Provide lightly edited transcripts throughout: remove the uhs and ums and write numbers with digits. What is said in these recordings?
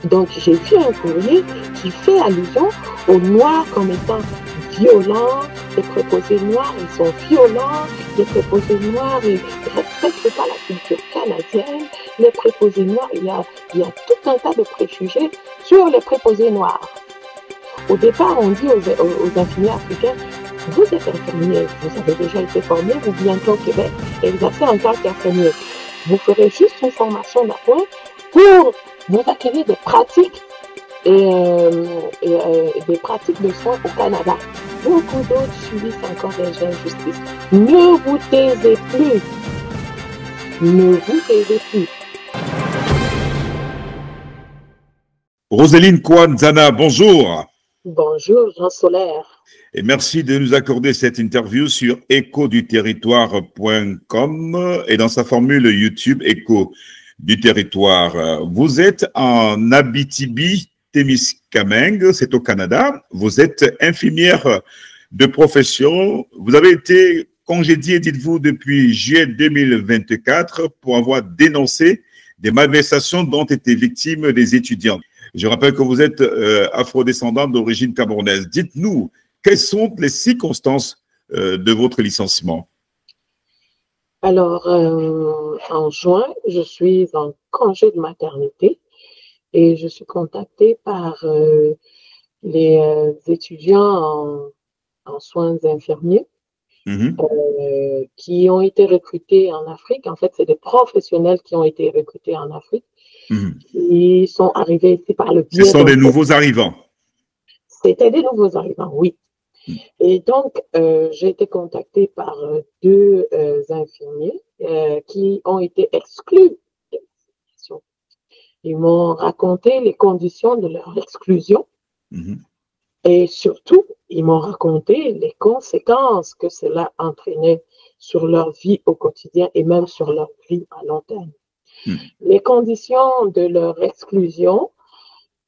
Donc, j'ai vu un courrier qui fait allusion aux Noirs comme étant violents. Les préposés noirs, ils sont violents. Les préposés noirs, ils ne respectent pas la culture canadienne. Les préposés noirs, il y a tout un tas de préjugés sur les préposés noirs. Au départ, on dit aux infirmiers africains, vous êtes infirmier, vous avez déjà été formé, vous bientôt au Québec, exercez en tant qu'infirmier. Vous ferez juste une formation d'appoint pour vous acquérir des pratiques des pratiques de soins au Canada. Beaucoup d'autres subissent encore des injustices. Ne vous taisez plus. Ne vous taisez plus. Roseline Kouanzana, bonjour. Bonjour, Jean Solaire. Et merci de nous accorder cette interview sur échoduterritoire.com et dans sa formule YouTube Écho du Territoire. Vous êtes en Abitibi-Témiscamingue, c'est au Canada. Vous êtes infirmière de profession. Vous avez été congédiée, dites-vous, depuis juillet 2024 pour avoir dénoncé des malversations dont étaient victimes des étudiants. Je rappelle que vous êtes afrodescendante d'origine camerounaise. Dites-nous, quelles sont les circonstances de votre licenciement? Alors, en juin, je suis en congé de maternité et je suis contactée par les étudiants en soins infirmiers qui ont été recrutés en Afrique. En fait, c'est des professionnels qui ont été recrutés en Afrique. Ils sont arrivés ici par le biais. Ce sont des nouveaux arrivants. C'était des nouveaux arrivants, oui. Et donc, j'ai été contactée par deux infirmiers qui ont été exclus. Ils m'ont raconté les conditions de leur exclusion et surtout, ils m'ont raconté les conséquences que cela entraînait sur leur vie au quotidien et même sur leur vie à long terme. Les conditions de leur exclusion,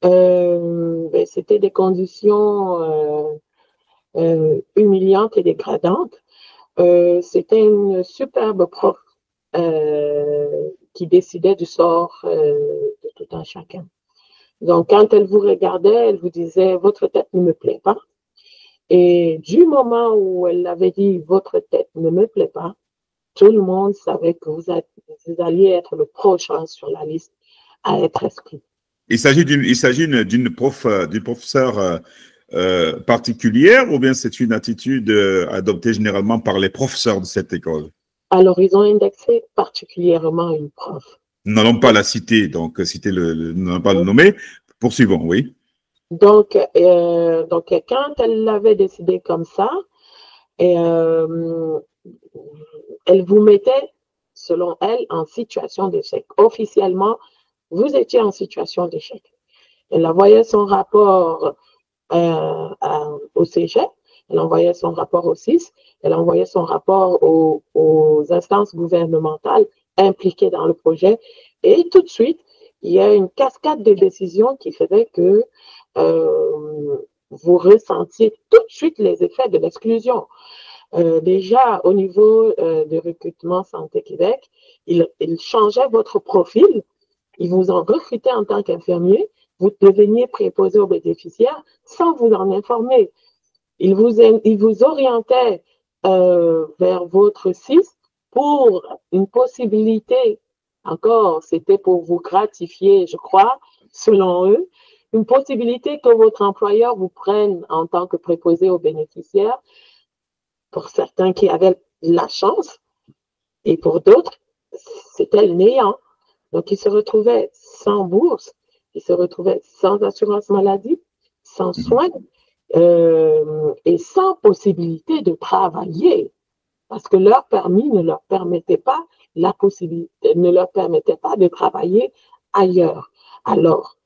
c'était des conditions humiliantes et dégradantes. C'était une superbe prof qui décidait du sort de tout un chacun. Donc, quand elle vous regardait, elle vous disait « votre tête ne me plaît pas ». Et du moment où elle avait dit « votre tête ne me plaît pas », tout le monde savait que vous alliez être le prochain sur la liste à être exclu. Il s'agit d'une professeure particulière ou bien c'est une attitude adoptée généralement par les professeurs de cette école? Alors, ils ont indexé particulièrement une prof. Nous n'allons pas la citer, donc nous n'allons pas le nommer. Poursuivons, oui. Donc, quand elle l'avait décidé comme ça, elle vous mettait, selon elle, en situation d'échec. Officiellement, vous étiez en situation d'échec. Elle envoyait son rapport au cégep, elle envoyait son rapport au CIS, elle envoyait son rapport aux instances gouvernementales impliquées dans le projet. Et tout de suite, il y a une cascade de décisions qui faisait que vous ressentiez tout de suite les effets de l'exclusion. Déjà, au niveau de recrutement Santé Québec, il changeait votre profil, il vous en recrutait en tant qu'infirmier, vous deveniez préposé aux bénéficiaires sans vous en informer. Il vous orientait vers votre CIS pour une possibilité, encore, c'était pour vous gratifier, je crois, selon eux, une possibilité que votre employeur vous prenne en tant que préposé aux bénéficiaires, pour certains qui avaient la chance, et pour d'autres, c'était le néant. Donc, ils se retrouvaient sans bourse, ils se retrouvaient sans assurance maladie, sans soins et sans possibilité de travailler parce que leur permis ne leur permettait pas de travailler ailleurs. Alors,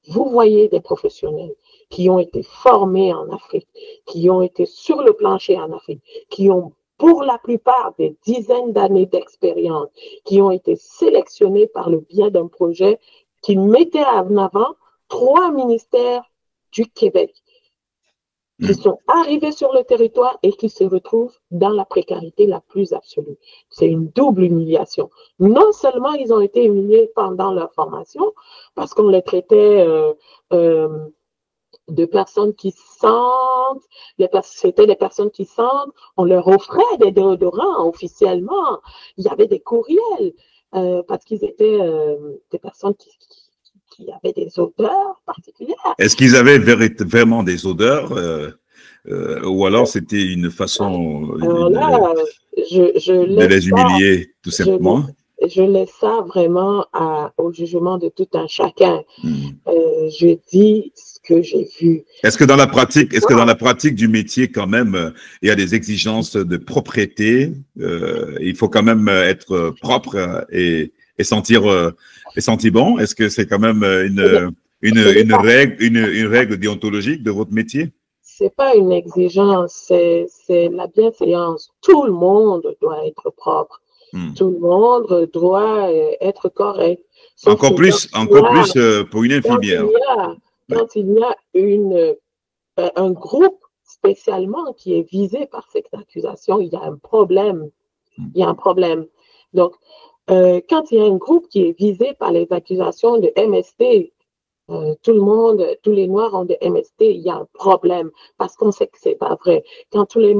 vous voyez des professionnels qui ont été formés en Afrique, qui ont été sur le plancher en Afrique, qui ont pour la plupart des dizaines d'années d'expérience, qui ont été sélectionnés par le biais d'un projet qui mettait en avant 3 ministères du Québec. qui sont arrivés sur le territoire et qui se retrouvent dans la précarité la plus absolue. C'est une double humiliation. Non seulement ils ont été humiliés pendant leur formation, parce qu'on les traitait de personnes qui sentent, c'était des personnes qui sentent, on leur offrait des déodorants officiellement, il y avait des courriels, parce qu'ils étaient des personnes qui avaient des odeurs particulières. Est-ce qu'ils avaient vraiment des odeurs ou alors c'était une façon de les humilier, tout simplement? Je laisse ça vraiment au jugement de tout un chacun. Je dis ce que j'ai vu. Est-ce que dans la pratique du métier, quand même, il y a des exigences de propreté? Il faut quand même être propre et sentir bon. Est-ce que c'est quand même une règle déontologique de votre métier? C'est pas une exigence, c'est la bienséance. Tout le monde doit être propre. Tout le monde doit être correct. Encore plus pour une infirmière. Quand il y a un groupe spécialement qui est visé par cette accusation, il y a un problème. Il y a un problème. Donc, quand il y a un groupe qui est visé par les accusations de MST, tout le monde, tous les Noirs ont des MST, il y a un problème parce qu'on sait que c'est pas vrai. Quand tout un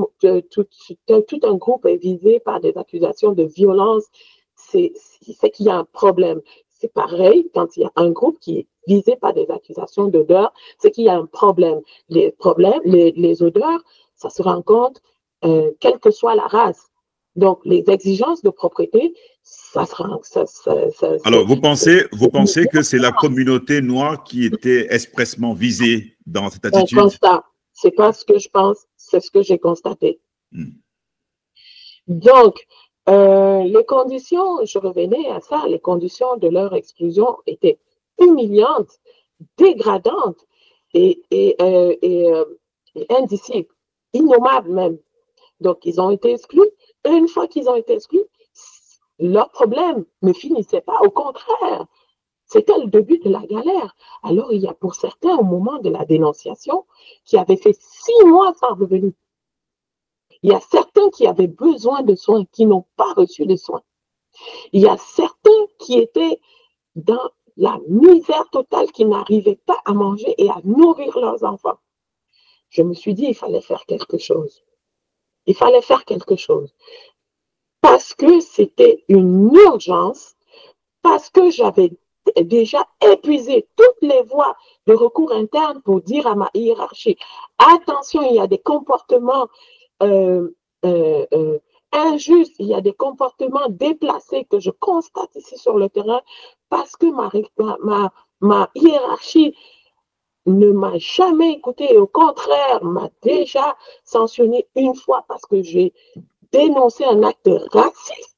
groupe est visé par des accusations de violence, c'est qu'il y a un problème. C'est pareil quand il y a un groupe qui est visé par des accusations d'odeur, c'est qu'il y a un problème. Les problèmes, les odeurs, ça se rencontre quelle que soit la race. Donc, les exigences de propreté, ça sera. Alors, vous pensez que c'est la communauté noire qui était expressement visée dans cette attitude? Un constat. C'est pas ce que je pense, c'est ce que j'ai constaté. Donc, les conditions, je revenais à ça, les conditions de leur exclusion étaient humiliantes, dégradantes et indicibles, innommables même. Donc, ils ont été exclus. Et une fois qu'ils ont été exclus, leur problème ne finissait pas. Au contraire, c'était le début de la galère. Alors, il y a pour certains, au moment de la dénonciation, qui avaient fait 6 mois sans revenu. Il y a certains qui avaient besoin de soins, qui n'ont pas reçu de soins. Il y a certains qui étaient dans la misère totale, qui n'arrivaient pas à manger et à nourrir leurs enfants. Je me suis dit, il fallait faire quelque chose. Il fallait faire quelque chose. Parce que c'était une urgence, parce que j'avais déjà épuisé toutes les voies de recours interne pour dire à ma hiérarchie, attention, il y a des comportements injustes, il y a des comportements déplacés que je constate ici sur le terrain, parce que ma hiérarchie ne m'a jamais écouté et au contraire m'a déjà sanctionné une fois parce que j'ai dénoncé un acte raciste.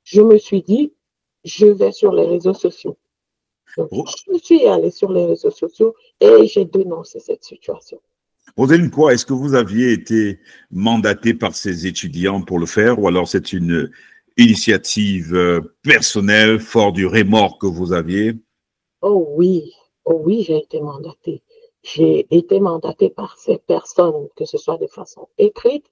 Je me suis dit, je vais sur les réseaux sociaux. Donc, je suis allée sur les réseaux sociaux et j'ai dénoncé cette situation. Roseline Quoi, est-ce que vous aviez été mandaté par ces étudiants pour le faire ou alors c'est une initiative personnelle, fort du remords que vous aviez? Oh oui, j'ai été mandatée. J'ai été mandatée par ces personnes, que ce soit de façon écrite,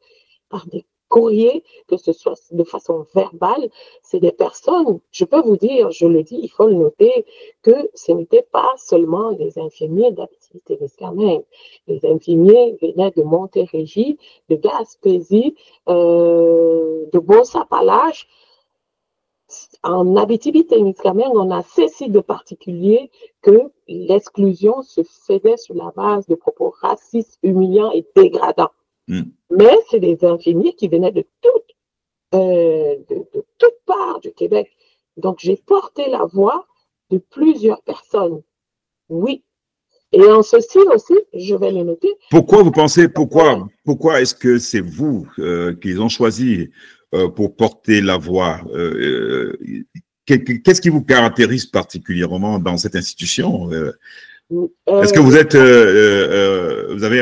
par des courriers, que ce soit de façon verbale. C'est des personnes, je peux vous dire, je le dis, il faut le noter, que ce n'était pas seulement des infirmiers d'Abitibi-Témiscamingue. Les infirmiers venaient de Montérégie, de Gaspésie, de Beauce-Appalaches. En Abitibi-Témiscamingue, on a ceci de particulier que l'exclusion se faisait sur la base de propos racistes, humiliants et dégradants. Mais c'est des infirmiers qui venaient de toutes parts du Québec. Donc, j'ai porté la voix de plusieurs personnes. Oui. Et en ceci aussi, je vais le noter. Pourquoi vous pensez, pourquoi est-ce que c'est vous qu'ils ont choisi pour porter la voix? Qu'est-ce qui vous caractérise particulièrement dans cette institution? Est-ce que vous avez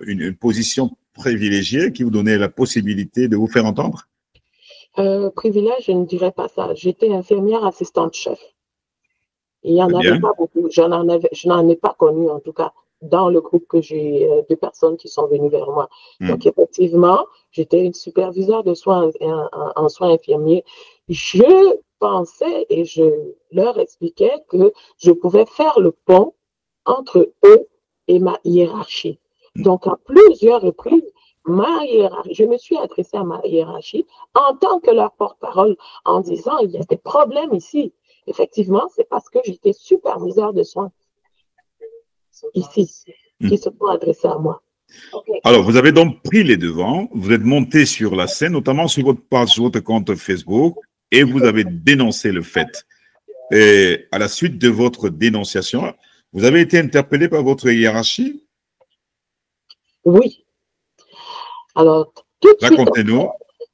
une position privilégiée qui vous donnait la possibilité de vous faire entendre? Privilège, je ne dirais pas ça. J'étais infirmière assistante chef. Il n'y en avait pas beaucoup. Je n'en ai pas connu, en tout cas, dans le groupe que j'ai de personnes qui sont venues vers moi. Hmm. Donc, effectivement, j'étais une superviseure de soins en soins infirmiers. Je pensais et je leur expliquais que je pouvais faire le pont entre eux et ma hiérarchie. Donc, à plusieurs reprises, je me suis adressée à ma hiérarchie en tant que leur porte-parole en disant, il y a des problèmes ici. Effectivement, c'est parce que j'étais superviseur de soins ici qui se sont adressés à moi. Alors, vous avez donc pris les devants, vous êtes monté sur la scène, notamment sur votre page, sur votre compte Facebook, et vous avez dénoncé le fait. Et à la suite de votre dénonciation, vous avez été interpellé par votre hiérarchie? Oui. Alors, tout de suite.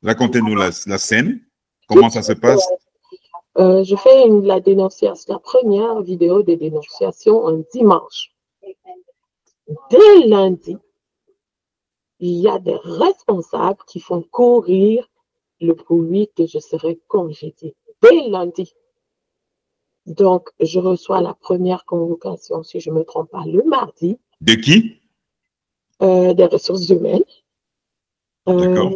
Racontez-nous la scène. Comment ça se passe? Je fais la dénonciation, la première vidéo de dénonciation un dimanche. Dès lundi, il y a des responsables qui font courir le bruit que je serai congédiée. Dès lundi. Donc, je reçois la première convocation, si je ne me trompe pas, le mardi. De qui? Des ressources humaines. D'accord.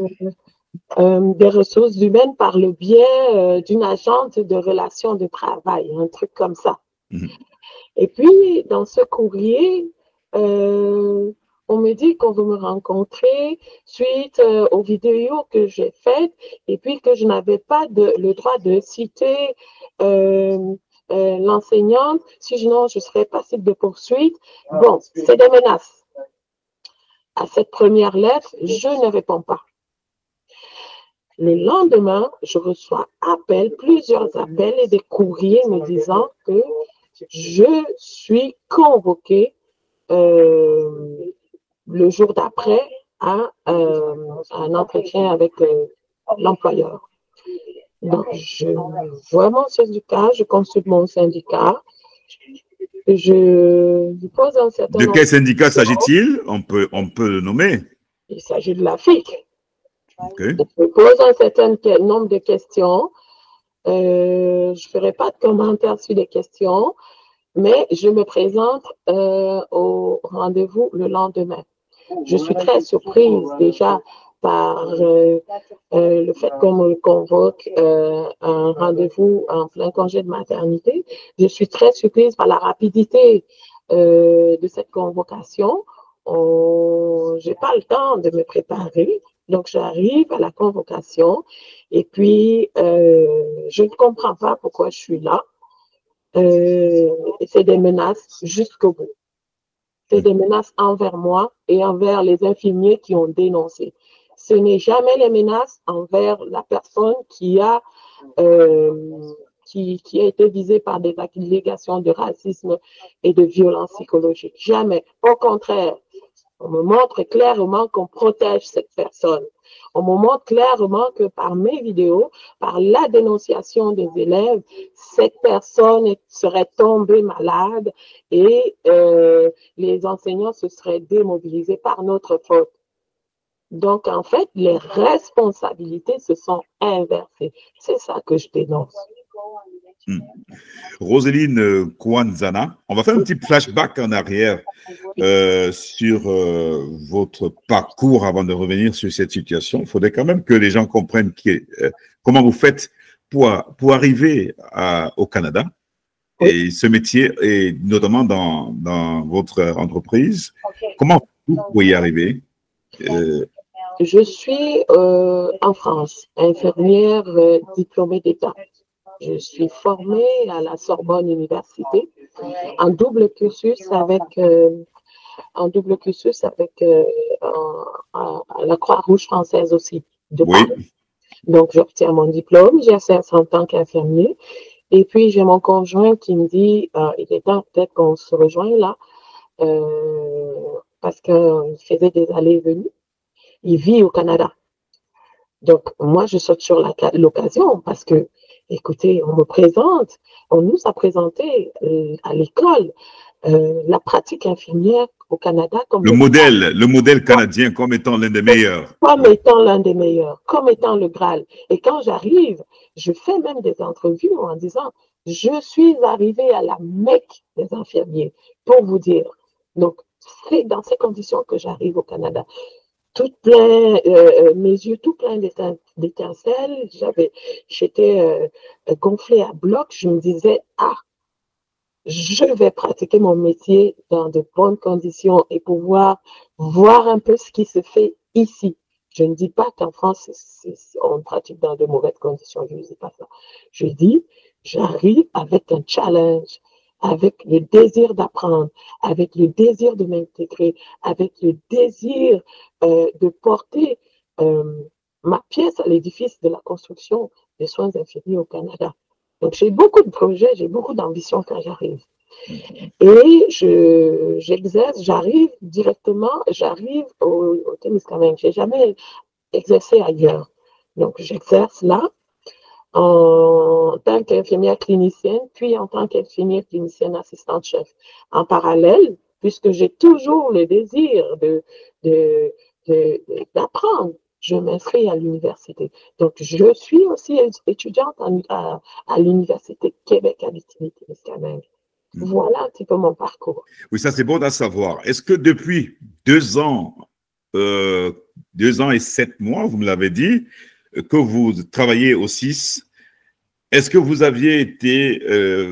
Des ressources humaines par le biais d'une agente de relations de travail, un truc comme ça. Et puis, dans ce courrier, on me dit qu'on veut me rencontrer suite aux vidéos que j'ai faites et puis que je n'avais pas le droit de citer l'enseignante, sinon je serais passible de poursuite. Bon, c'est des menaces. À cette première lettre, je ne réponds pas. Le lendemain, je reçois plusieurs appels et des courriers me disant que je suis convoquée le jour d'après à un entretien avec l'employeur. Donc, je vois mon syndicat, je consulte mon syndicat, je pose un certain nombre. De quel syndicat s'agit-il? On peut le nommer. Il s'agit de la FIC. Okay. Je pose un certain nombre de questions. Je ne ferai pas de commentaires sur les questions, mais je me présente au rendez-vous le lendemain. Je suis très surprise déjà par le fait qu'on me convoque un rendez-vous en plein congé de maternité. Je suis très surprise par la rapidité de cette convocation. Je n'ai pas le temps de me préparer. Donc, j'arrive à la convocation et puis je ne comprends pas pourquoi je suis là. Et c'est des menaces jusqu'au bout. C'est des menaces envers moi et envers les infirmiers qui ont dénoncé. Ce n'est jamais les menaces envers la personne qui a été visée par des allégations de racisme et de violence psychologique. Jamais. Au contraire, on me montre clairement qu'on protège cette personne. On me montre clairement que par mes vidéos, par la dénonciation des élèves, cette personne serait tombée malade et les enseignants se seraient démobilisés par notre faute. Donc, en fait, les responsabilités se sont inversées. C'est ça que je dénonce. Roseline Kwanzana, on va faire un petit flashback en arrière sur votre parcours avant de revenir sur cette situation. Il faudrait quand même que les gens comprennent comment vous faites pour arriver au Canada et ce métier, et notamment dans votre entreprise. Comment vous pouvez y arriver? Je suis en France, infirmière diplômée d'État. Je suis formée à la Sorbonne Université en double cursus avec la Croix-Rouge française aussi de Paris. Donc, j'obtiens mon diplôme, j'exerce en tant qu'infirmier. Et puis, j'ai mon conjoint qui me dit, il est temps peut-être qu'on se rejoigne là, parce qu'il faisait des allées et venues. Il vit au Canada. Donc, moi, je saute sur l'occasion parce que, écoutez, on nous a présenté à l'école la pratique infirmière au Canada comme le modèle canadien comme étant l'un des meilleurs. Comme étant l'un des meilleurs, comme étant le Graal. Et quand j'arrive, je fais même des entrevues en disant, je suis arrivée à la Mecque des infirmiers, pour vous dire. Donc, c'est dans ces conditions que j'arrive au Canada. Tout plein, mes yeux tout pleins d'étincelles, j'étais gonflée à bloc, je me disais, ah, je vais pratiquer mon métier dans de bonnes conditions et pouvoir voir un peu ce qui se fait ici. Je ne dis pas qu'en France, on pratique dans de mauvaises conditions, je ne dis pas ça. Je dis, j'arrive avec un challenge, avec le désir d'apprendre, avec le désir de m'intégrer, avec le désir de porter ma pièce à l'édifice de la construction des soins infirmiers au Canada. Donc, j'ai beaucoup de projets, j'ai beaucoup d'ambition quand j'arrive. Et j'exerce, j'arrive au Témiscamingue. Je n'ai jamais exercé ailleurs. Donc, j'exerce là en tant qu'infirmière clinicienne, puis en tant qu'infirmière clinicienne assistante-chef. En parallèle, puisque j'ai toujours le désir d'apprendre, je m'inscris à l'université. Donc, je suis aussi étudiante à l'Université Québec Abitibi-Témiscamingue. Voilà un petit peu mon parcours. Oui, ça c'est bon à savoir. Est-ce que depuis 2 ans, 2 ans et 7 mois, vous me l'avez dit, que vous travaillez au CIS, est-ce que vous aviez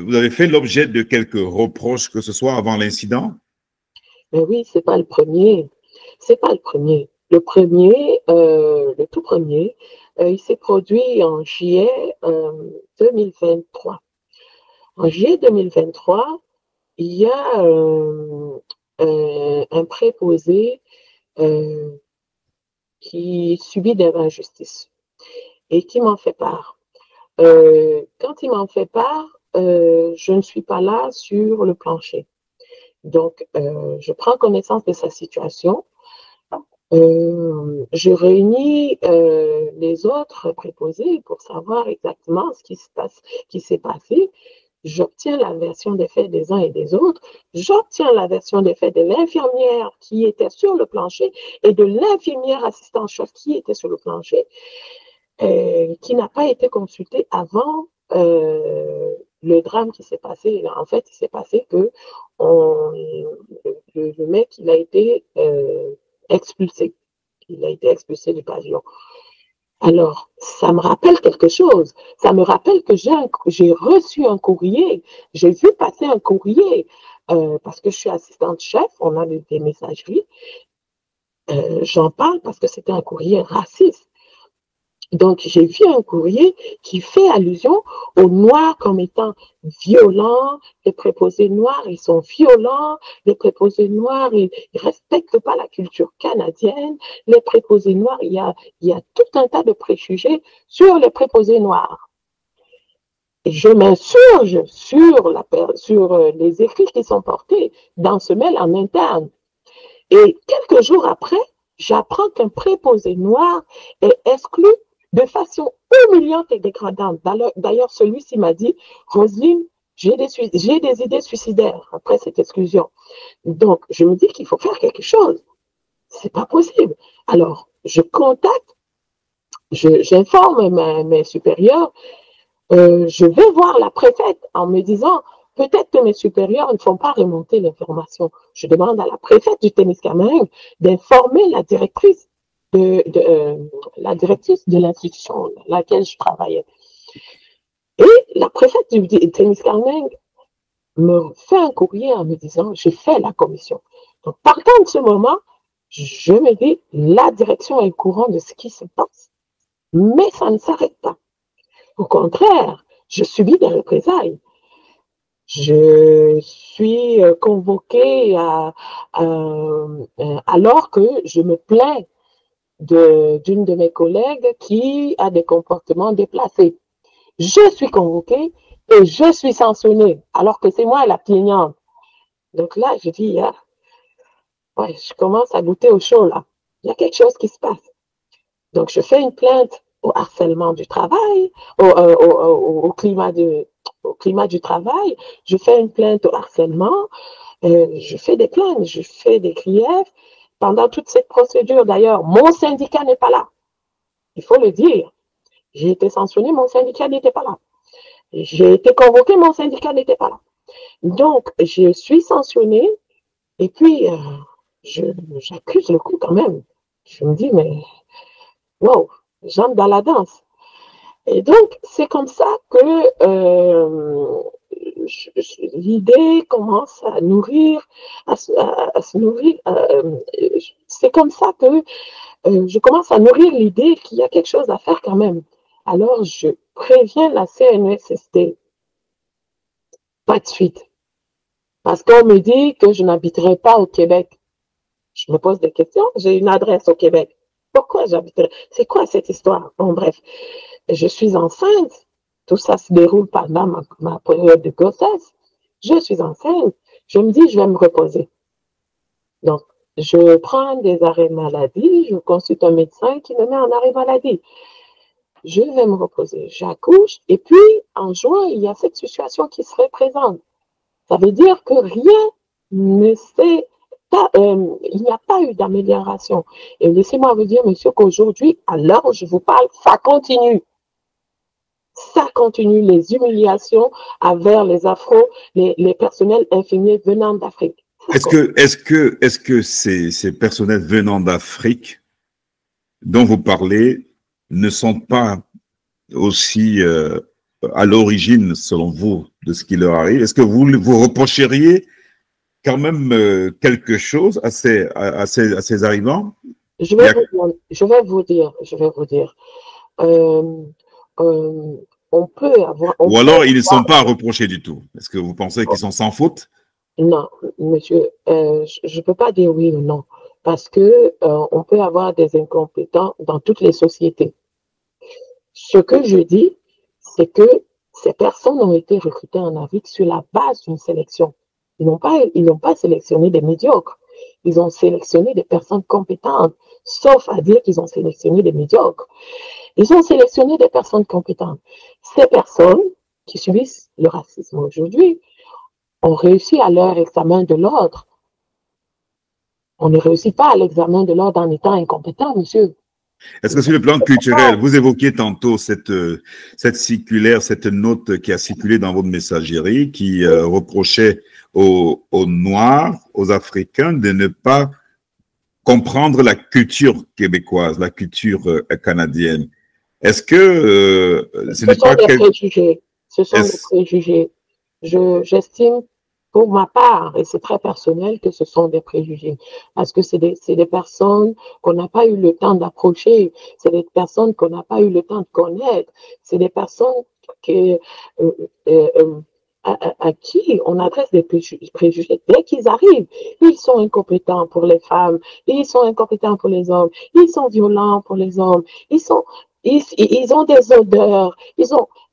vous avez fait l'objet de quelques reproches, que ce soit avant l'incident? Mais oui, c'est pas le premier. C'est pas le premier. Le tout premier, il s'est produit en juillet 2023. En juillet 2023, il y a un préposé qui subit des injustices et qui m'en fait part. Quand il m'en fait part, je ne suis pas là sur le plancher. Donc, je prends connaissance de sa situation. Je réunis les autres préposés pour savoir exactement ce qui s'est passé. J'obtiens la version des faits des uns et des autres. J'obtiens la version des faits de l'infirmière qui était sur le plancher et de l'infirmière assistante-chef qui était sur le plancher, qui n'a pas été consultée avant le drame qui s'est passé. En fait, il s'est passé que le mec, il a été expulsé. Il a été expulsé du pavillon. Alors, ça me rappelle quelque chose. Ça me rappelle que j'ai reçu un courrier. J'ai vu passer un courrier parce que je suis assistante chef. On a des messageries. J'en parle parce que c'était un courrier raciste. Donc, j'ai vu un courrier qui fait allusion aux Noirs comme étant violents. Les préposés noirs, ils sont violents. Les préposés noirs, ils ne respectent pas la culture canadienne. Les préposés noirs, il y a tout un tas de préjugés sur les préposés noirs. Et je m'insurge sur les écrits qui sont portés dans ce mail en interne. Et quelques jours après, j'apprends qu'un préposé noir est exclu de façon humiliante et dégradante. D'ailleurs, celui-ci m'a dit, Roselyne, j'ai des idées suicidaires après cette exclusion. Donc, je me dis qu'il faut faire quelque chose. C'est pas possible. Alors, je contacte, j'informe mes supérieurs, je vais voir la préfète en me disant, peut-être que mes supérieurs ne font pas remonter l'information. Je demande à la préfète du Témiscamingue d'informer la directrice de l'institution dans laquelle je travaillais. Et la préfète du Témiscamingue me fait un courrier en me disant, j'ai fait la commission. Donc, partant de ce moment, je me dis, la direction est au courant de ce qui se passe. Mais ça ne s'arrête pas. Au contraire, je subis des représailles. Je suis convoquée alors que je me plains d'une de mes collègues qui a des comportements déplacés. Je suis convoquée et je suis sanctionnée, alors que c'est moi la plaignante. Donc là, je dis, ouais, je commence à goûter au chaud là. Il y a quelque chose qui se passe. Donc, je fais une plainte au harcèlement du travail, au climat du travail. Je fais une plainte au harcèlement. Je fais des plaintes, je fais des griefs. Pendant toute cette procédure, d'ailleurs, mon syndicat n'est pas là. Il faut le dire. J'ai été sanctionnée, mon syndicat n'était pas là. J'ai été convoquée, mon syndicat n'était pas là. Donc, je suis sanctionnée Et puis, j'accuse le coup quand même. Je me dis, mais wow, j'entre dans la danse. Et donc, c'est comme ça que l'idée commence à nourrir, à se nourrir. C'est comme ça que je commence à nourrir l'idée qu'il y a quelque chose à faire quand même. Alors, je préviens la CNESST, pas de suite, parce qu'on me dit que je n'habiterai pas au Québec. Je me pose des questions, j'ai une adresse au Québec. Pourquoi j'habiterai? C'est quoi cette histoire? Bon, bref, je suis enceinte. Tout ça se déroule pendant ma période de grossesse. Je suis enceinte. Je me dis, je vais me reposer. Donc, je prends des arrêts maladie, je consulte un médecin qui me met en arrêt maladie. Je vais me reposer, j'accouche, et puis en juin, il y a cette situation qui se représente. Ça veut dire que rien ne s'est pas, il n'y a pas eu d'amélioration. Et laissez-moi vous dire, monsieur, qu'aujourd'hui, à l'heure où je vous parle, ça continue. Ça continue, les humiliations envers les Afro, les personnels infirmiers venant d'Afrique. Est-ce que ces personnels venant d'Afrique dont vous parlez ne sont pas aussi à l'origine, selon vous, de ce qui leur arrive? Est-ce que vous reprocheriez quand même quelque chose à ces arrivants? Je vais vous dire. Euh, euh, on peut avoir. Ou alors ils ne sont pas à reprocher du tout? Est-ce que vous pensez qu'ils sont sans faute? Non, monsieur, je ne peux pas dire oui ou non, parce que on peut avoir des incompétents dans toutes les sociétés. Ce que je dis, c'est que ces personnes ont été recrutées en Afrique sur la base d'une sélection. Ils n'ont pas sélectionné des médiocres. Ils ont sélectionné des personnes compétentes, sauf à dire qu'ils ont sélectionné des médiocres. Ils ont sélectionné des personnes compétentes. Ces personnes qui subissent le racisme aujourd'hui ont réussi à leur examen de l'ordre. On ne réussit pas à l'examen de l'ordre en étant incompétent, monsieur. Est-ce que sur le plan culturel, vous évoquiez tantôt cette circulaire, cette note qui a circulé dans votre messagerie, qui reprochait aux Noirs, aux Africains de ne pas comprendre la culture québécoise, la culture canadienne. Est-ce que ce n'est pas préjugés. Ce sont des préjugés. J'estime pour ma part, et c'est très personnel, que ce sont des préjugés. Parce que c'est des personnes qu'on n'a pas eu le temps d'approcher, c'est des personnes qu'on n'a pas eu le temps de connaître, c'est des personnes à qui on adresse des préjugés. Dès qu'ils arrivent, ils sont incompétents pour les femmes, ils sont incompétents pour les hommes, ils sont violents pour les hommes, ils ont des odeurs,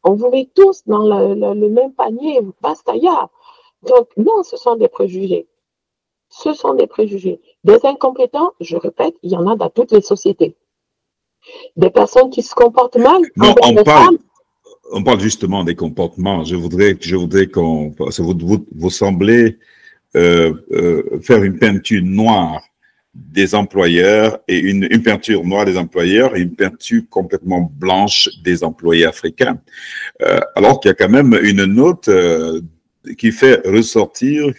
on vous met tous dans le même panier, basta ya. Donc, non, ce sont des préjugés. Ce sont des préjugés. Des incompétents, je répète, il y en a dans toutes les sociétés. Des personnes qui se comportent mal. Non, on parle justement des comportements. Je voudrais qu'on... Parce que vous semblez faire une peinture noire des employeurs et une peinture noire des employeurs et une peinture complètement blanche des employés africains. Alors qu'il y a quand même une note qui fait ressortir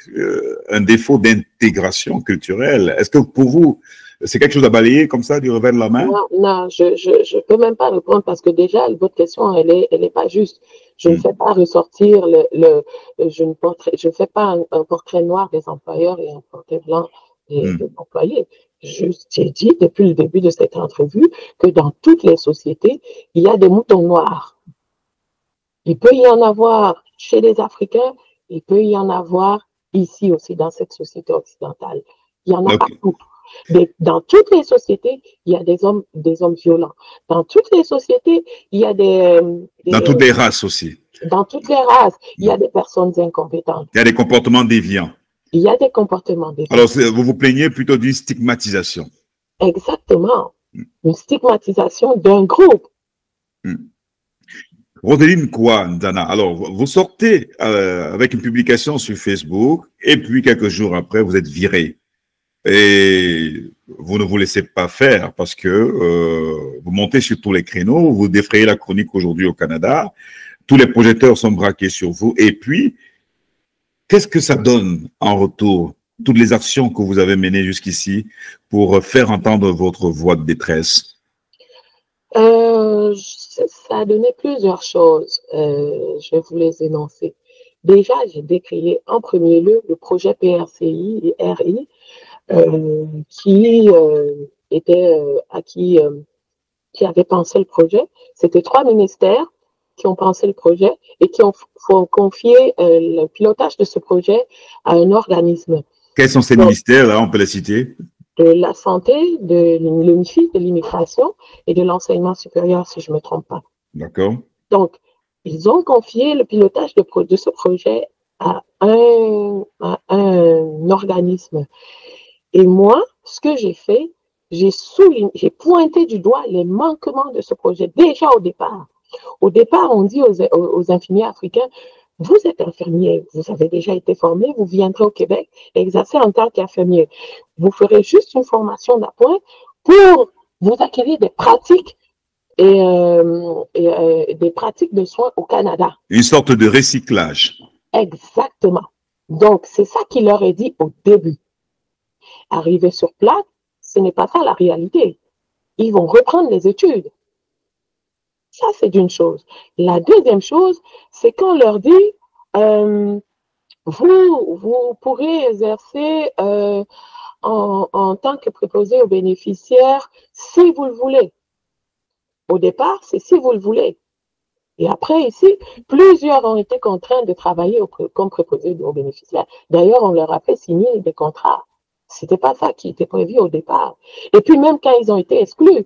un défaut d'intégration culturelle. Est-ce que pour vous, c'est quelque chose à balayer comme ça du revers de la main? Non, je peux même pas répondre parce que déjà, votre question, elle est pas juste. Je ne fais pas ressortir je ne fais pas un portrait noir des employeurs et un portrait blanc des employés. J'ai dit depuis le début de cette entrevue que dans toutes les sociétés, il y a des moutons noirs. Il peut y en avoir chez les Africains, il peut y en avoir ici aussi, dans cette société occidentale. Il y en a partout. Dans toutes les sociétés, il y a des hommes violents. Dans toutes les sociétés, il y a dans toutes les races aussi. Dans toutes les races, il y a des personnes incompétentes. Il y a des comportements déviants. Il y a des comportements déviants. Alors, vous vous plaignez plutôt d'une stigmatisation. Exactement. Une stigmatisation d'un groupe. Rodeline quoi, Ndana? Alors, vous sortez avec une publication sur Facebook et puis quelques jours après, vous êtes viré. Et vous ne vous laissez pas faire parce que vous montez sur tous les créneaux, vous défrayez la chronique aujourd'hui au Canada, tous les projecteurs sont braqués sur vous. Et puis, qu'est-ce que ça donne en retour toutes les actions que vous avez menées jusqu'ici pour faire entendre votre voix de détresse? Ça a donné plusieurs choses. Je vais vous les énoncer. Déjà, j'ai décrié en premier lieu le projet PRCI et RI qui était qui avait pensé le projet. C'était 3 ministères qui ont pensé le projet et qui ont confié le pilotage de ce projet à un organisme. Quels sont ces ministères, là, on peut les citer? De la santé, de l'UNIFI, de l'immigration et de l'enseignement supérieur, si je ne me trompe pas. D'accord. Donc, ils ont confié le pilotage de ce projet à un organisme. Et moi, ce que j'ai fait, j'ai pointé du doigt les manquements de ce projet déjà au départ. Au départ, on dit aux infirmiers africains, vous êtes infirmier, vous avez déjà été formé, vous viendrez au Québec et exercer en tant qu'infirmier. Vous ferez juste une formation d'appoint pour vous acquérir des pratiques et des pratiques de soins au Canada. Une sorte de recyclage. Exactement. Donc, c'est ça qu'il leur est dit au début. Arriver sur place, ce n'est pas ça la réalité. Ils vont reprendre les études. Ça, c'est d'une chose. La deuxième chose, c'est qu'on leur dit, vous pourrez exercer en tant que préposé aux bénéficiaires si vous le voulez. Au départ, c'est si vous le voulez. Et après, ici, plusieurs ont été contraints de travailler comme préposés aux bénéficiaires. D'ailleurs, on leur a fait signer des contrats. C'était pas ça qui était prévu au départ. Et puis, même quand ils ont été exclus,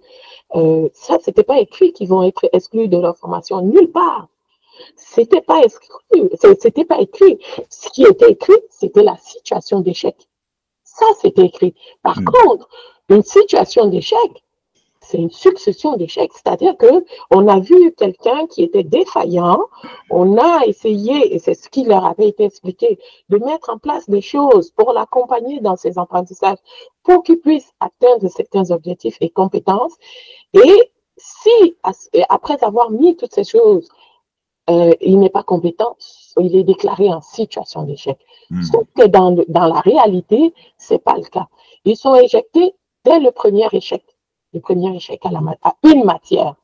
ça, c'était pas écrit qu'ils vont être exclus de leur formation nulle part. C'était pas exclu, c'était pas écrit. Ce qui était écrit, c'était la situation d'échec. Ça, c'était écrit. Par contre, une situation d'échec, c'est une succession d'échecs. C'est-à-dire qu'on a vu quelqu'un qui était défaillant, on a essayé, et c'est ce qui leur avait été expliqué, de mettre en place des choses pour l'accompagner dans ses apprentissages, pour qu'il puisse atteindre certains objectifs et compétences. Et si, après avoir mis toutes ces choses, il n'est pas compétent, il est déclaré en situation d'échec. Sauf que dans la réalité, ce n'est pas le cas. Ils sont éjectés dès le premier échec à une matière.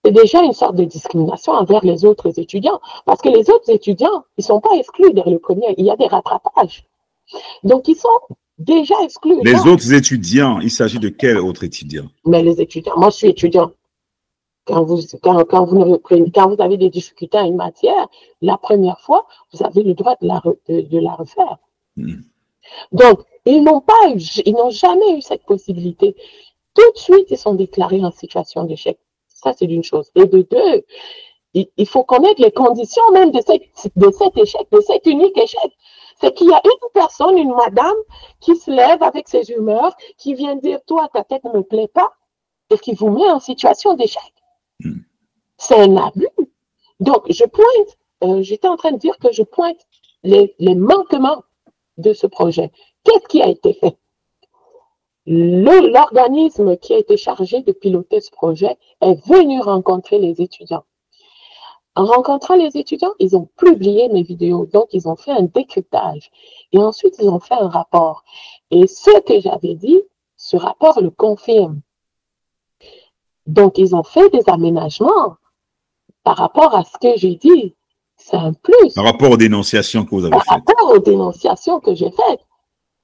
C'est déjà une sorte de discrimination envers les autres étudiants, parce que les autres étudiants, ils ne sont pas exclus dès le premier, il y a des rattrapages. Donc, ils sont déjà exclus. Les autres étudiants, il s'agit de quels autres étudiants? Mais les étudiants, moi je suis étudiant. Quand vous avez des difficultés à une matière, la première fois, vous avez le droit de la refaire. Donc, ils n'ont jamais eu cette possibilité. Tout de suite, ils sont déclarés en situation d'échec. Ça, c'est d'une chose. Et de deux, il faut connaître les conditions même de cet échec, de cet unique échec. C'est qu'il y a une personne, une madame, qui se lève avec ses humeurs, qui vient dire, toi, ta tête ne me plaît pas, et qui vous met en situation d'échec. C'est un abus. Donc, j'étais en train de dire que je pointe les manquements de ce projet. Qu'est-ce qui a été fait? L'organisme qui a été chargé de piloter ce projet est venu rencontrer les étudiants. En rencontrant les étudiants, ils ont publié mes vidéos, donc ils ont fait un décryptage. Et ensuite, ils ont fait un rapport. Et ce que j'avais dit, ce rapport le confirme. Donc, ils ont fait des aménagements par rapport à ce que j'ai dit. C'est un plus. Par rapport aux dénonciations que vous avez faites. Par rapport aux dénonciations que j'ai faites.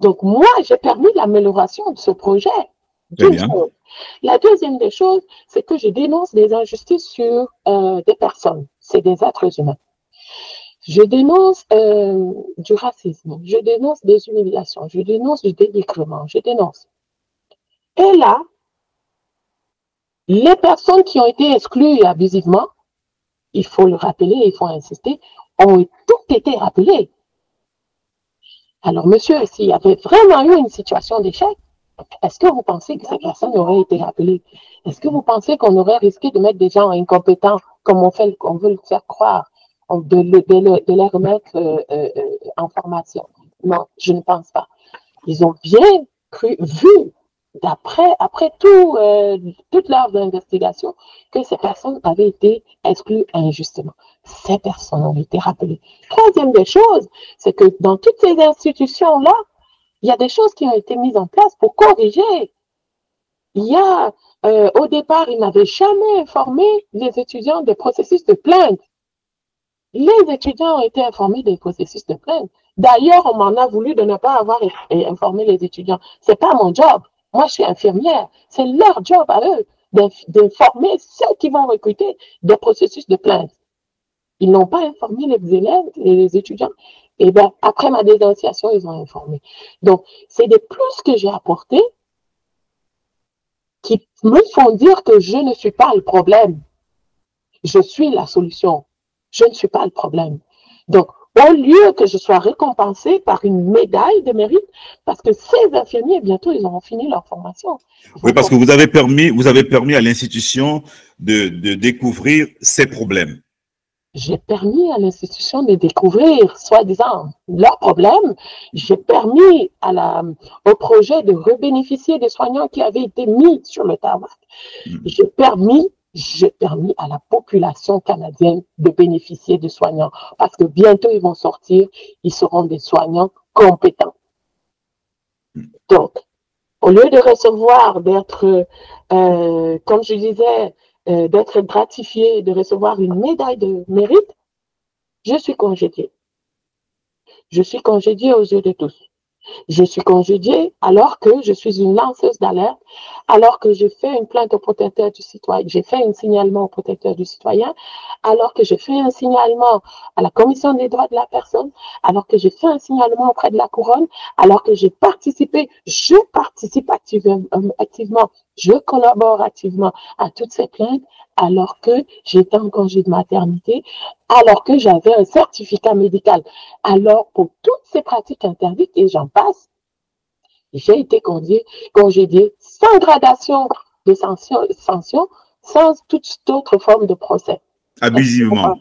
Donc, moi, j'ai permis l'amélioration de ce projet. La deuxième des choses, c'est que je dénonce des injustices sur des personnes. C'est des êtres humains. Je dénonce du racisme. Je dénonce des humiliations. Je dénonce du dénigrement. Je dénonce. Et là, les personnes qui ont été exclues abusivement, il faut le rappeler, il faut insister, ont toutes été rappelées. Alors, monsieur, s'il y avait vraiment eu une situation d'échec, est-ce que vous pensez que ces personnes auraient été rappelées? Est-ce que vous pensez qu'on aurait risqué de mettre des gens incompétents, comme on veut le faire croire, de les remettre en formation? Non, je ne pense pas. Ils ont bien vu, après toutes leurs investigations, que ces personnes avaient été exclues injustement. ces personnes ont été rappelées. Troisième des choses, c'est que dans toutes ces institutions-là, il y a des choses qui ont été mises en place pour corriger. Il y a, au départ, ils n'avaient jamais informé les étudiants des processus de plainte. Les étudiants ont été informés des processus de plainte. D'ailleurs, on m'en a voulu de ne pas avoir informé les étudiants. C'est pas mon job. Moi, je suis infirmière. C'est leur job à eux d'informer ceux qui vont recruter des processus de plainte. Ils n'ont pas informé les élèves et les étudiants. Et bien, après ma dénonciation, ils ont informé. Donc, c'est des plus que j'ai apportés qui me font dire que je ne suis pas le problème. Je suis la solution. Je ne suis pas le problème. Donc, au lieu que je sois récompensée par une médaille de mérite, parce que ces infirmiers, bientôt, ils auront fini leur formation. Oui, parce que vous avez permis à l'institution de découvrir ses problèmes. J'ai permis à l'institution de découvrir, soi-disant, leurs problèmes. J'ai permis au projet de rebénéficier des soignants qui avaient été mis sur le tarmac. J'ai permis à la population canadienne de bénéficier de soignants parce que bientôt ils vont sortir, ils seront des soignants compétents. Donc, au lieu de recevoir, d'être, comme je disais, d'être gratifié, de recevoir une médaille de mérite, je suis congédiée. Je suis congédiée aux yeux de tous. Je suis congédiée alors que je suis une lanceuse d'alerte, alors que j'ai fait une plainte au protecteur du citoyen, j'ai fait un signalement au protecteur du citoyen, alors que j'ai fait un signalement à la Commission des droits de la personne, alors que j'ai fait un signalement auprès de la Couronne, alors que je participe activement, je collabore activement à toutes ces plaintes, alors que j'étais en congé de maternité, alors que j'avais un certificat médical. Alors, pour toutes ces pratiques interdites, et j'en passe, j'ai été congédiée sans gradation de sanction, sans toute autre forme de procès. Abusivement.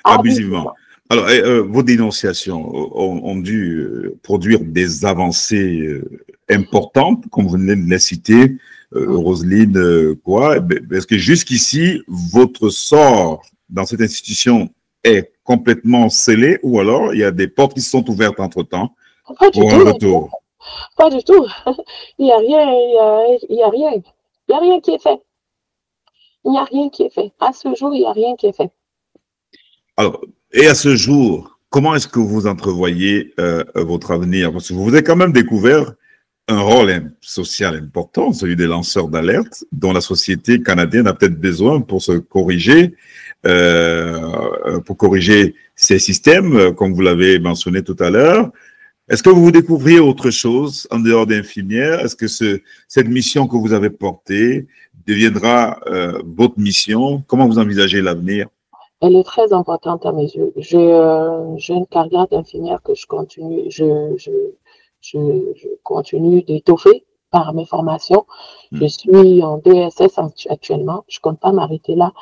Abusivement. Alors, vos dénonciations ont dû produire des avancées importantes, comme vous venez de les citer, Roselyne, quoi. Est-ce que jusqu'ici, votre sort dans cette institution est complètement scellé ou alors il y a des portes qui sont ouvertes entre-temps pour un retour? Pas du tout. Il n'y a rien qui est fait. Il n'y a rien qui est fait. À ce jour, il n'y a rien qui est fait. Alors, et à ce jour, comment est-ce que vous entrevoyez votre avenir? Parce que vous avez quand même découvert un rôle social important, celui des lanceurs d'alerte, dont la société canadienne a peut-être besoin pour se corriger, ces systèmes, comme vous l'avez mentionné tout à l'heure. Est-ce que vous découvriez autre chose en dehors d'infirmière? Est-ce que cette mission que vous avez portée deviendra votre mission? Comment vous envisagez l'avenir? Elle est très importante à mes yeux. J'ai une carrière d'infirmière que je continue d'étoffer par mes formations. Je suis en DSS actuellement. Je ne compte pas m'arrêter là.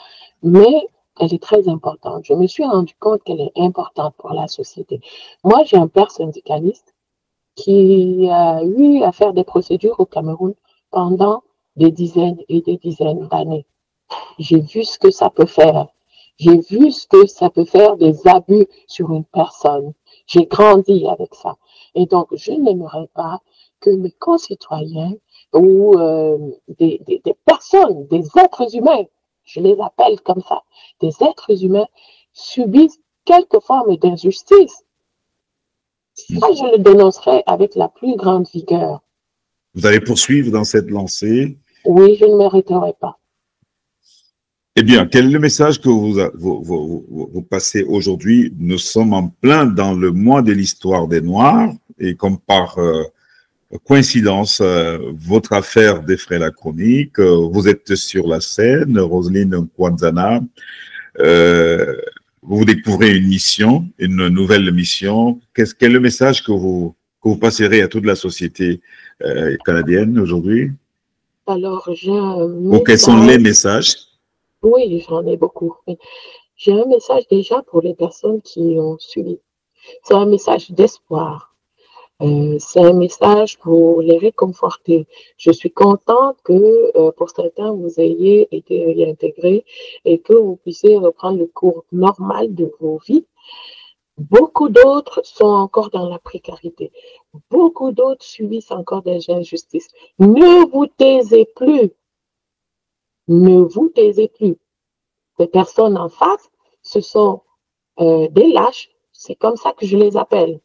Mais elle est très importante. Je me suis rendu compte qu'elle est importante pour la société. Moi, j'ai un père syndicaliste qui a eu à faire des procédures au Cameroun pendant des dizaines et des dizaines d'années. J'ai vu ce que ça peut faire. J'ai vu ce que ça peut faire des abus sur une personne. J'ai grandi avec ça. Et donc, je n'aimerais pas que mes concitoyens ou des personnes, des êtres humains, je les appelle comme ça, des êtres humains subissent quelque forme d'injustice. Ça, je le dénoncerai avec la plus grande vigueur. Vous allez poursuivre dans cette lancée? Oui, je ne m'arrêterai pas. Eh bien, quel est le message que vous passez aujourd'hui? Nous sommes en plein dans le mois de l'histoire des Noirs et comme par coïncidence, votre affaire défraie la chronique. Vous êtes sur la scène, Roselyne Kwanzana. Vous découvrez une mission, une nouvelle mission. Quel est le message que vous passerez à toute la société canadienne aujourd'hui? Alors, j'ai un message. Ou quels sont les messages? Oui, j'en ai beaucoup. J'ai un message déjà pour les personnes qui ont subi. C'est un message d'espoir. C'est un message pour les réconforter. Je suis contente que pour certains, vous ayez été réintégrés et que vous puissiez reprendre le cours normal de vos vies. Beaucoup d'autres sont encore dans la précarité. Beaucoup d'autres subissent encore des injustices. Ne vous taisez plus. Ne vous taisez plus. Les personnes en face, ce sont des lâches. C'est comme ça que je les appelle.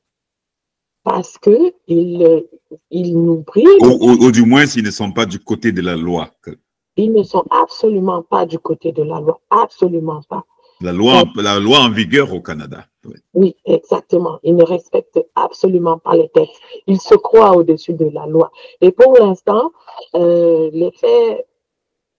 Parce qu'ils nous briment. Ou du moins, s'ils ne sont pas du côté de la loi. Ils ne sont absolument pas du côté de la loi. Absolument pas. La loi en vigueur au Canada. Oui. Oui, exactement. Ils ne respectent absolument pas les textes. Ils se croient au-dessus de la loi. Et pour l'instant, les faits,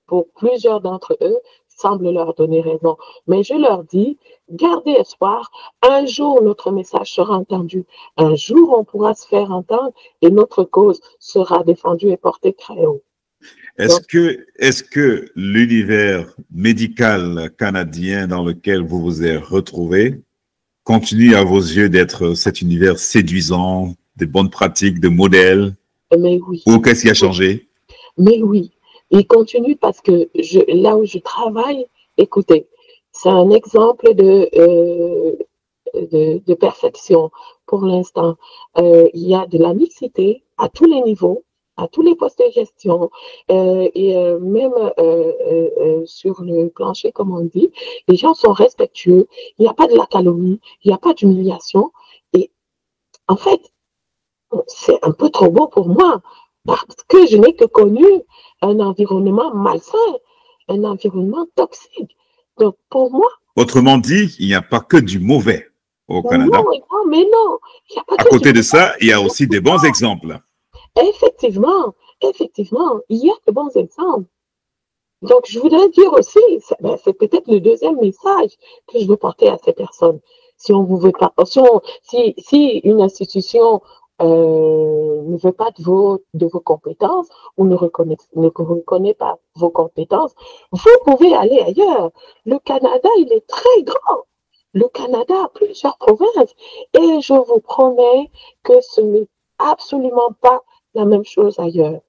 pour plusieurs d'entre eux, semblent leur donner raison. Mais je leur dis, gardez espoir. Un jour, notre message sera entendu. Un jour, on pourra se faire entendre et notre cause sera défendue et portée très haut. Est-ce que l'univers médical canadien dans lequel vous vous êtes retrouvé continue à vos yeux d'être cet univers séduisant, de bonnes pratiques, de modèles? Mais oui. Ou qu'est-ce qui a changé? Mais oui, il continue parce que là où je travaille, écoutez, c'est un exemple de perfection pour l'instant. Il y a de la mixité à tous les niveaux, à tous les postes de gestion, et même sur le plancher, comme on dit, les gens sont respectueux, il n'y a pas de la calomnie, il n'y a pas d'humiliation. Et en fait, c'est un peu trop beau pour moi, parce que je n'ai que connu un environnement malsain, un environnement toxique. Donc, pour moi... Autrement dit, il n'y a pas que du mauvais au Canada. Non, mais non. Il y a pas à côté de ça, il y a aussi des bons exemples. Effectivement, il y a de bons exemples. Donc, je voudrais dire aussi, c'est peut-être le deuxième message que je veux porter à ces personnes. Si on vous veut pas, si une institution ne veut pas de vos compétences ou ne reconnaît pas vos compétences, vous pouvez aller ailleurs. Le Canada, il est très grand. Le Canada a plusieurs provinces et je vous promets que ce n'est absolument pas la même chose ailleurs.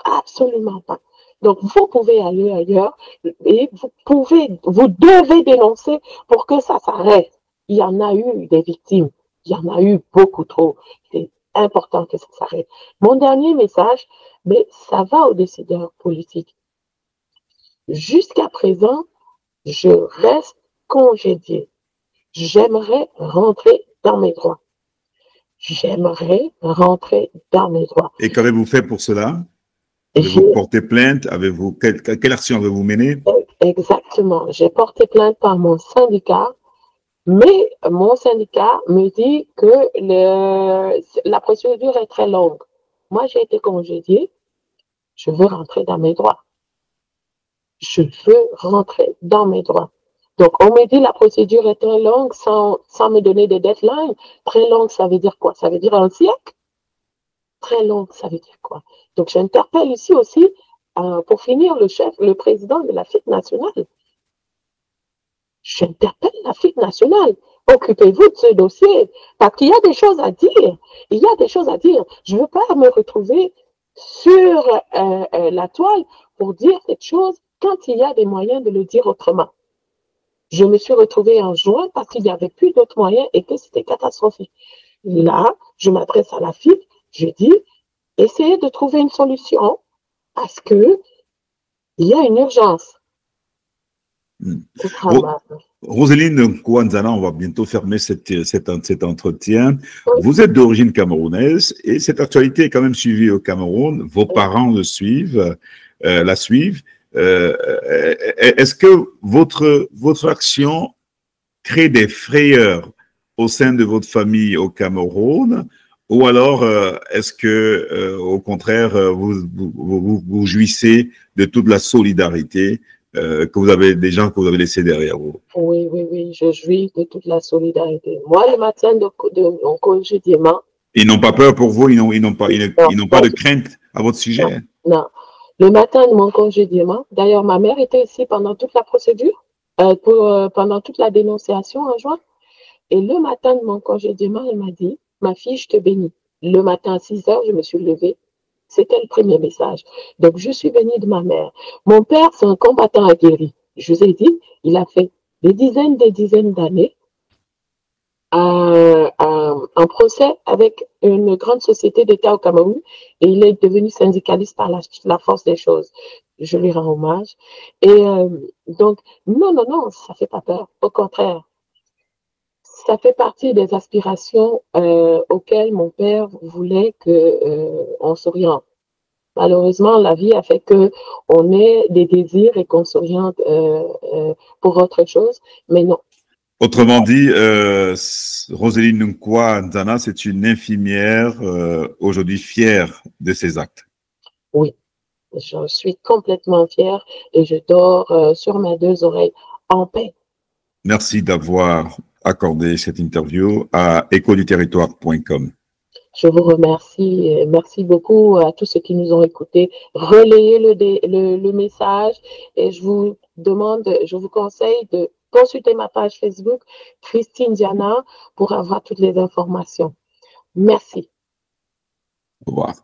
Absolument pas. Donc, vous pouvez aller ailleurs et vous devez dénoncer pour que ça s'arrête. Il y en a eu des victimes. Il y en a eu beaucoup trop. C'est important que ça s'arrête. Mon dernier message, mais ça va aux décideurs politiques. Jusqu'à présent, je reste congédiée. J'aimerais rentrer dans mes droits. J'aimerais rentrer dans mes droits. Et qu'avez-vous fait pour cela? Avez-vous porté plainte? Quelle action avez-vous menée? Exactement. J'ai porté plainte par mon syndicat, mais mon syndicat me dit que la procédure est très longue. Moi, j'ai été congédiée. Je veux rentrer dans mes droits. Je veux rentrer dans mes droits. Donc, on me dit la procédure est très longue sans me donner des deadlines. Très longue, ça veut dire quoi? Ça veut dire un siècle? Très longue, ça veut dire quoi? Donc, j'interpelle ici aussi, pour finir, le président de la FIC nationale. J'interpelle la FIC nationale. Occupez-vous de ce dossier, parce qu'il y a des choses à dire. Il y a des choses à dire. Je ne veux pas me retrouver sur la toile pour dire cette chose quand il y a des moyens de le dire autrement. Je me suis retrouvée en juin parce qu'il n'y avait plus d'autres moyens et que c'était catastrophique. Là, je m'adresse à la FIC, je dis, essayez de trouver une solution parce qu'il y a une urgence. Roseline Kouanzana, on va bientôt fermer cet entretien. Oui. Vous êtes d'origine camerounaise et cette actualité est quand même suivie au Cameroun. Vos parents la suivent. Est-ce que votre action crée des frayeurs au sein de votre famille au Cameroun, ou alors est-ce que au contraire vous jouissez de toute la solidarité que vous avez des gens que vous avez laissés derrière vous? Oui, je jouis de toute la solidarité. Moi, le matin de mon congédiement, ils n'ont pas peur pour vous, ils n'ont pas de crainte à votre sujet? Non. Le matin de mon congédiement, d'ailleurs, ma mère était ici pendant toute la procédure, pendant toute la dénonciation en juin. Et le matin de mon congédiement, elle m'a dit, ma fille, je te bénis. le matin à 6 heures, je me suis levée. C'était le premier message. Donc, je suis bénie de ma mère. Mon père, c'est un combattant aguerri. Je vous ai dit, il a fait des dizaines d'années un procès avec une grande société d'État au Cameroun et il est devenu syndicaliste par la force des choses. Je lui rends hommage. Et donc, non, ça ne fait pas peur. Au contraire, ça fait partie des aspirations auxquelles mon père voulait qu'on s'oriente. Malheureusement, la vie a fait qu'on ait des désirs et qu'on s'oriente pour autre chose, mais non. Autrement dit, Roséline Nkwa Nzana, c'est une infirmière aujourd'hui fière de ses actes. Oui, je suis complètement fière et je dors sur mes deux oreilles en paix. Merci d'avoir accordé cette interview à écoduterritoire.com. Je vous remercie. Merci beaucoup à tous ceux qui nous ont écoutés. Relayez le message et je vous conseille de consulter ma page Facebook, Christine Diana, pour avoir toutes les informations. Merci. Au revoir.